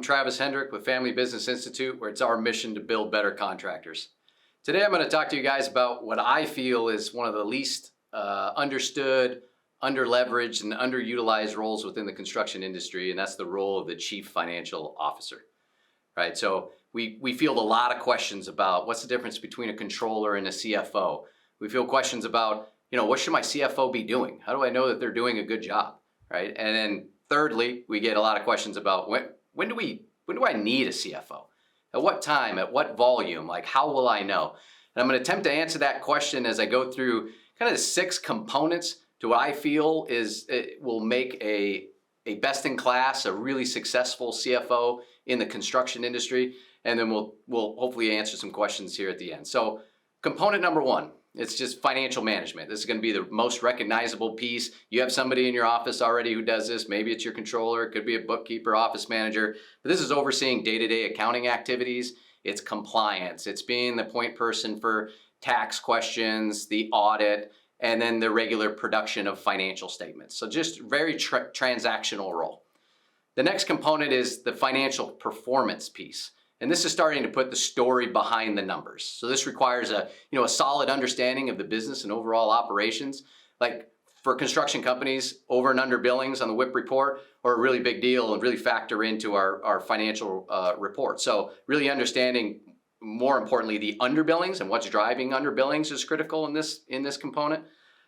Travis Hendrick with Family Business Institute, where it's our mission to build better contractors. Today I'm going to talk to you guys about what I feel is one of the least understood, underleveraged, and underutilized roles within the construction industry, and that's the role of the Chief Financial Officer. Right? So we field a lot of questions about what's the difference between a controller and a CFO. We field questions about, what should my CFO be doing? How do I know that they're doing a good job? Right? And then thirdly, we get a lot of questions about when do I need a CFO? At what time? At what volume? Like, how will I know? And I'm going to attempt to answer that question as I go through kind of the 6 components to what I feel will make a best-in-class, a really successful CFO in the construction industry. And then we'll hopefully answer some questions here at the end. So component number 1, it's just financial management. This is going to be the most recognizable piece. You have somebody in your office already who does this. Maybe it's your controller. It could be a bookkeeper, office manager. But this is overseeing day-to-day accounting activities. It's compliance. It's being the point person for tax questions, the audit, and then the regular production of financial statements. So just very transactional role. The next component is the financial performance piece. And this is starting to put the story behind the numbers. So this requires a solid understanding of the business and overall operations. Like for construction companies, over and under billings on the WIP report are a really big deal and really factor into our financial report. So really understanding, more importantly, the underbillings and what's driving underbillings is critical in this component.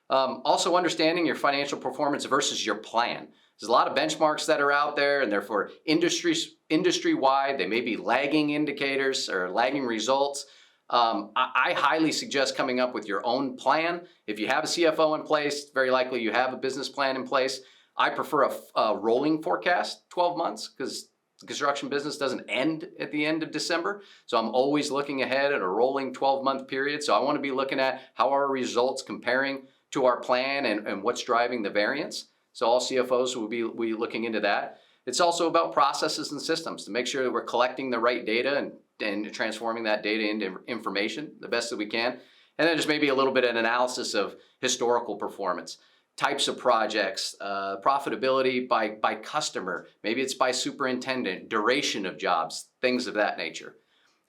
Also understanding your financial performance versus your plan. There's a lot of benchmarks that are out there, and therefore industry-wide, they may be lagging indicators or lagging results. I highly suggest coming up with your own plan. If you have a CFO in place, very likely you have a business plan in place. I prefer a rolling forecast, 12 months, because the construction business doesn't end at the end of December. So I'm always looking ahead at a rolling 12-month period. So I want to be looking at how our results comparing to our plan and what's driving the variance. So all CFOs will be looking into that. It's also about processes and systems to make sure that we're collecting the right data and transforming that data into information the best that we can. And then just maybe a little bit of an analysis of historical performance, types of projects, profitability by customer, maybe it's by superintendent, duration of jobs, things of that nature.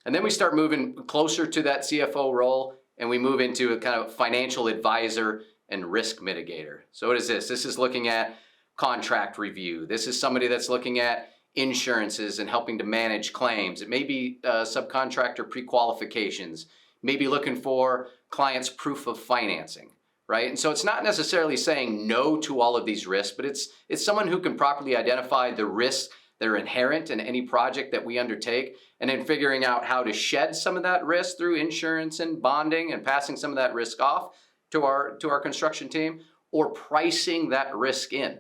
And then we start moving closer to that CFO role, and we move into a kind of financial advisor and risk mitigator. So what is this? This is looking at contract review. This is somebody that's looking at insurances and helping to manage claims. It may be subcontractor pre-qualifications, maybe looking for clients' proof of financing, right? And so it's not necessarily saying no to all of these risks, but it's someone who can properly identify the risks that are inherent in any project that we undertake, and then figuring out how to shed some of that risk through insurance and bonding and passing some of that risk off to our construction team, or pricing that risk in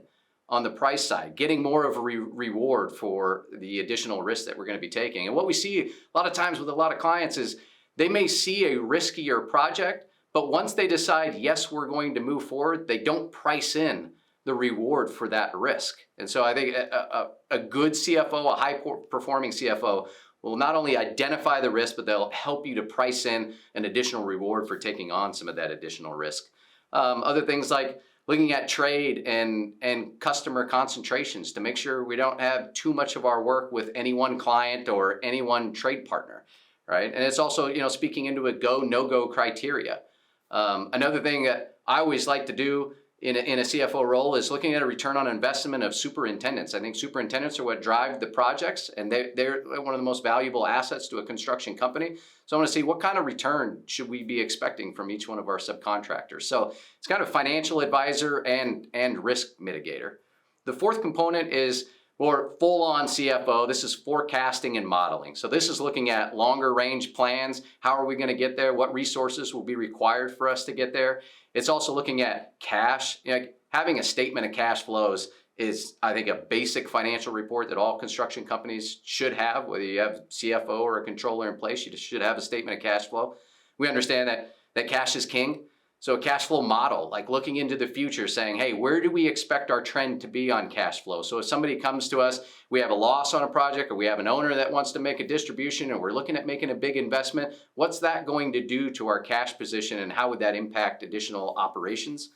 on the price side, getting more of a reward for the additional risk that we're going to be taking. And what we see a lot of times with a lot of clients is they may see a riskier project, but once they decide, yes, we're going to move forward, they don't price in the reward for that risk. And so I think a good CFO, a high-performing CFO, will not only identify the risk, but they'll help you to price in an additional reward for taking on some of that additional risk. Other things like looking at trade and customer concentrations to make sure we don't have too much of our work with any one client or any one trade partner, right? And it's also, speaking into a go, no-go criteria. Another thing that I always like to do in a CFO role is looking at a return on investment of superintendents. I think superintendents are what drive the projects, and they're one of the most valuable assets to a construction company. So I want to see what kind of return should we be expecting from each one of our subcontractors. So it's kind of financial advisor and risk mitigator. The fourth component is more full-on CFO. This is forecasting and modeling. So this is looking at longer range plans. How are we going to get there? What resources will be required for us to get there? It's also looking at cash. Having a statement of cash flows is, I think, a basic financial report that all construction companies should have. Whether you have CFO or a controller in place, you just should have a statement of cash flow. We understand that cash is king. So a cash flow model, like looking into the future, saying, hey, where do we expect our trend to be on cash flow? So if somebody comes to us, we have a loss on a project, or we have an owner that wants to make a distribution, or we're looking at making a big investment, what's that going to do to our cash position, and how would that impact additional operations?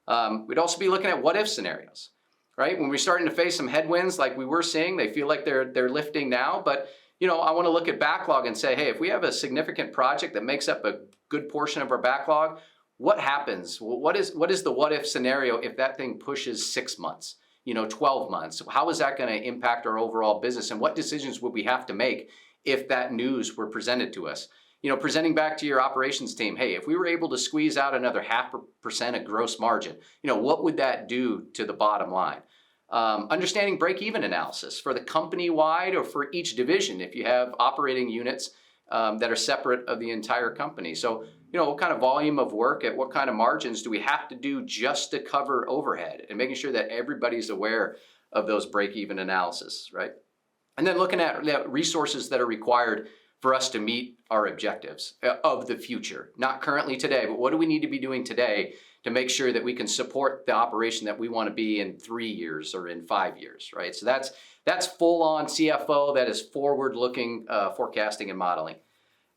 We'd also be looking at what-if scenarios. right? When we're starting to face some headwinds like we were seeing, they feel like they're lifting now, but I want to look at backlog and say, hey, if we have a significant project that makes up a good portion of our backlog, what happens? What is the what if scenario if that thing pushes 6 months, 12 months? How is that going to impact our overall business? And what decisions would we have to make if that news were presented to us? Presenting back to your operations team, hey, if we were able to squeeze out another 0.5% of gross margin, what would that do to the bottom line? Understanding break-even analysis for the company-wide or for each division if you have operating units that are separate of the entire company. So, what kind of volume of work at what kind of margins do we have to do just to cover overhead, and making sure that everybody's aware of those break-even analysis, right? And then looking at the resources that are required for us to meet our objectives of the future, not currently today, but what do we need to be doing today to make sure that we can support the operation that we want to be in 3 years or in 5 years, right? So that's full-on CFO, that is forward-looking forecasting and modeling.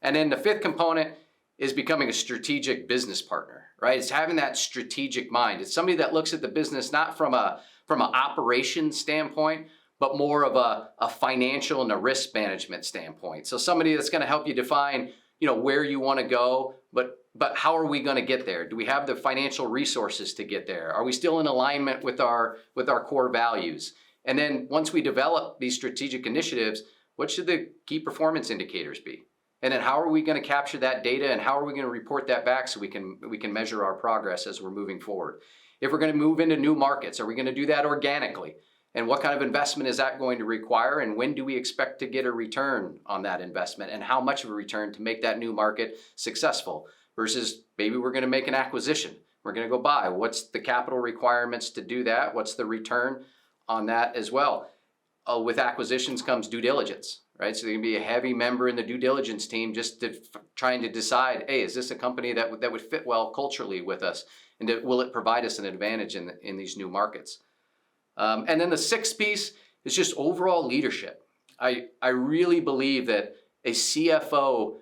And then the fifth component is becoming a strategic business partner, right? It's having that strategic mind. It's somebody that looks at the business not from an operations standpoint, but more of a financial and a risk management standpoint. So somebody that's going to help you define, where you want to go, but how are we going to get there? Do we have the financial resources to get there? Are we still in alignment with our core values? And then once we develop these strategic initiatives, what should the key performance indicators be? And then how are we going to capture that data, and how are we going to report that back so we can measure our progress as we're moving forward? If we're going to move into new markets, are we going to do that organically? And what kind of investment is that going to require? And when do we expect to get a return on that investment? And how much of a return to make that new market successful? Versus maybe we're going to make an acquisition. We're going to go buy. What's the capital requirements to do that? What's the return on that as well? With acquisitions comes due diligence, right? So you're going to be a heavy member in the due diligence team just trying to decide, hey, is this a company that would fit well culturally with us? And will it provide us an advantage in these new markets? And then the sixth piece is just overall leadership. I really believe that a CFO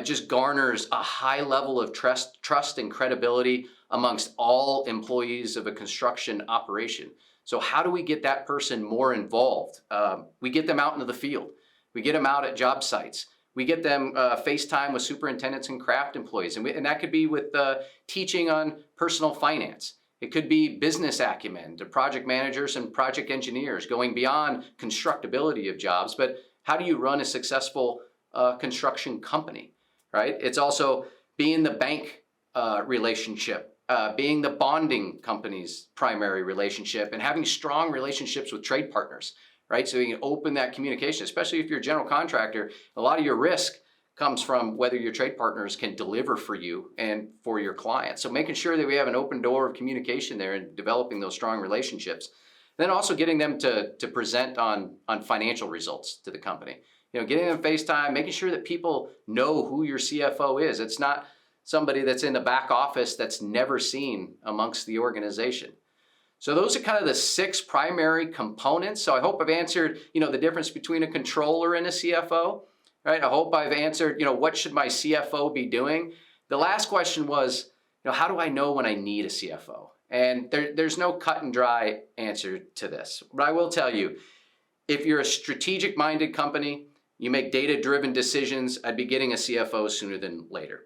just garners a high level of trust and credibility amongst all employees of a construction operation. So how do we get that person more involved? We get them out into the field. We get them out at job sites. We get them FaceTime with superintendents and craft employees. And that could be with teaching on personal finance. It could be business acumen to project managers and project engineers going beyond constructability of jobs, but how do you run a successful construction company, right? It's also being the bank relationship, being the bonding company's primary relationship, and having strong relationships with trade partners, right? So you can open that communication, especially if you're a general contractor. A lot of your risk comes from whether your trade partners can deliver for you and for your clients. So making sure that we have an open door of communication there and developing those strong relationships. Then also getting them to present on financial results to the company. Getting them FaceTime, making sure that people know who your CFO is. It's not somebody that's in the back office that's never seen amongst the organization. So those are kind of the 6 primary components. So I hope I've answered, the difference between a controller and a CFO. Right? I hope I've answered, what should my CFO be doing? The last question was, how do I know when I need a CFO? And there's no cut and dry answer to this. But I will tell you, if you're a strategic-minded company, you make data-driven decisions, I'd be getting a CFO sooner than later.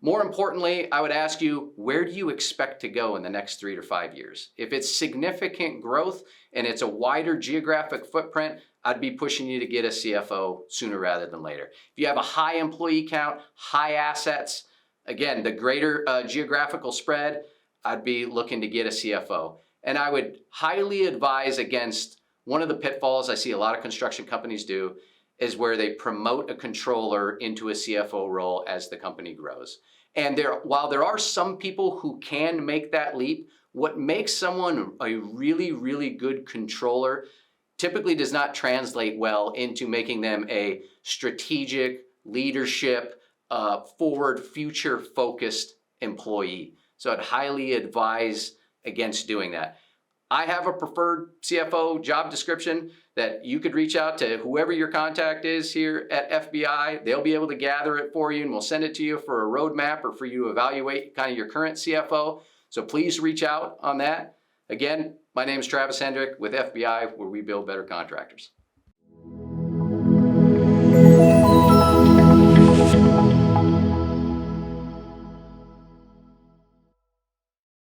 More importantly, I would ask you, where do you expect to go in the next 3 to 5 years? If it's significant growth and it's a wider geographic footprint, I'd be pushing you to get a CFO sooner rather than later. If you have a high employee count, high assets, again, the greater geographical spread, I'd be looking to get a CFO. And I would highly advise against one of the pitfalls I see a lot of construction companies do is where they promote a controller into a CFO role as the company grows. And while there are some people who can make that leap, what makes someone a really, really good controller typically does not translate well into making them a strategic, leadership, forward, future-focused employee. So I'd highly advise against doing that. I have a preferred CFO job description that you could reach out to whoever your contact is here at FBI. They'll be able to gather it for you, and we'll send it to you for a roadmap or for you to evaluate kind of your current CFO. So please reach out on that. Again, my name is Travis Hendrick with FBI, where we build better contractors.